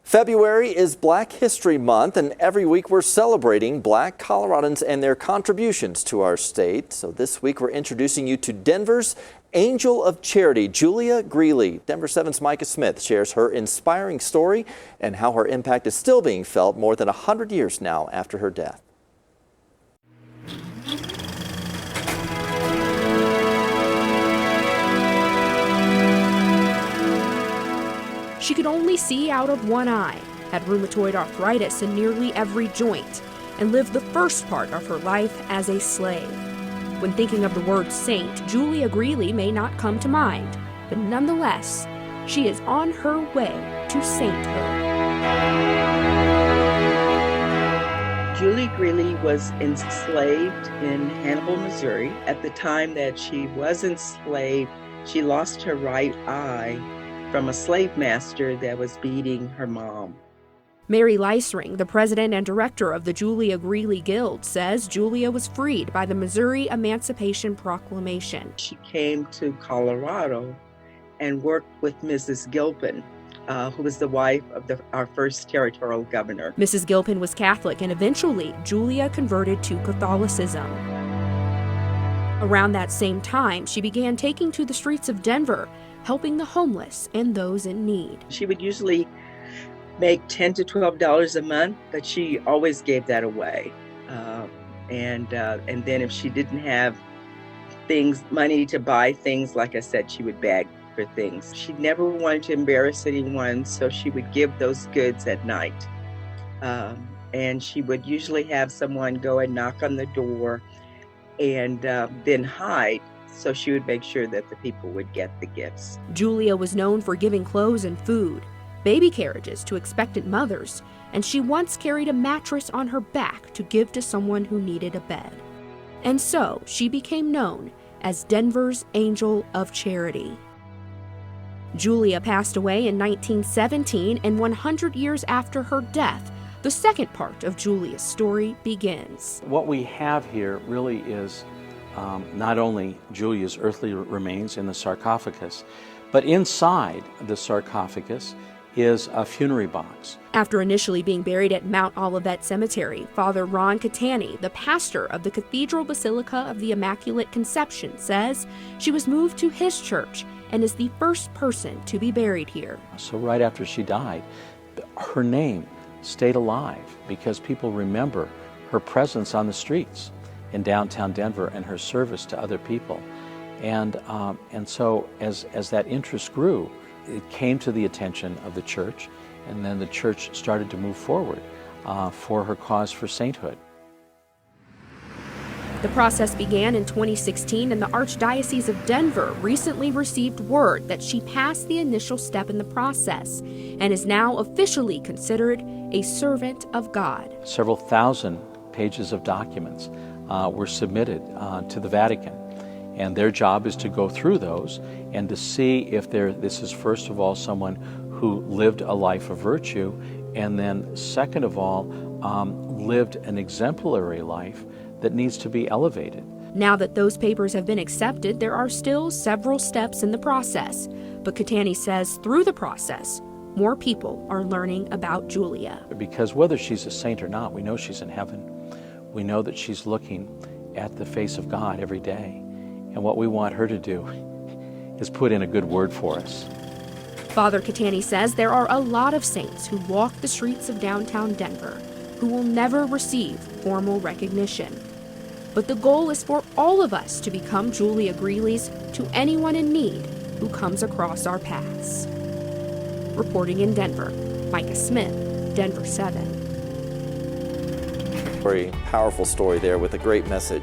February is Black History Month, and every week we're celebrating Black Coloradans and their contributions to our state. So this week we're introducing you to Denver's Angel of Charity, Julia Greeley. Denver 7's Micah Smith shares her inspiring story and how her impact is still being felt more than 100 years now after her death. She could only see out of one eye, had rheumatoid arthritis in nearly every joint, and lived the first part of her life as a slave. When thinking of the word saint, Julia Greeley may not come to mind, but nonetheless, she is on her way to sainthood. Julia Greeley was enslaved in Hannibal, Missouri. At the time that she was enslaved, she lost her right eye from a slave master that was beating her mom. Mary Leisring, the president and director of the Julia Greeley Guild, says Julia was freed by the Missouri Emancipation Proclamation. She came to Colorado and worked with Mrs. Gilpin, who was the wife of our first territorial governor. Mrs. Gilpin was Catholic, and eventually Julia converted to Catholicism. Around that same time, she began taking to the streets of Denver, helping the homeless and those in need. She would usually make $10 to $12 a month, but she always gave that away. And then if she didn't have money to buy things, like I said, she would beg for things. She never wanted to embarrass anyone, so she would give those goods at night. And she would usually have someone go and knock on the door and then hide, so she would make sure that the people would get the gifts. Julia was known for giving clothes and food, baby carriages to expectant mothers, and she once carried a mattress on her back to give to someone who needed a bed. And so she became known as Denver's Angel of Charity. Julia passed away in 1917, and 100 years after her death, the second part of Julia's story begins. What we have here really is not only Julia's earthly remains in the sarcophagus, but inside the sarcophagus is a funerary box. After initially being buried at Mount Olivet Cemetery, Father Ron Catani, the pastor of the Cathedral Basilica of the Immaculate Conception, says she was moved to his church and is the first person to be buried here. So right after she died, her name stayed alive because people remember her presence on the streets in downtown Denver and her service to other people. And so as that interest grew, it came to the attention of the church, and then the church started to move forward for her cause for sainthood. The process began in 2016, and the Archdiocese of Denver recently received word that she passed the initial step in the process and is now officially considered a servant of God. Several thousand pages of documents were submitted to the Vatican, and their job is to go through those and to see if this is, first of all, someone who lived a life of virtue, and then second of all, lived an exemplary life that needs to be elevated. Now that those papers have been accepted, there are still several steps in the process. But Catani says through the process, more people are learning about Julia. Because whether she's a saint or not, we know she's in heaven. We know that she's looking at the face of God every day. And what we want her to do is put in a good word for us. Father Catani says there are a lot of saints who walk the streets of downtown Denver who will never receive formal recognition. But the goal is for all of us to become Julia Greeley's to anyone in need who comes across our paths. Reporting in Denver, Micah Smith, Denver 7. Very powerful story there with a great message.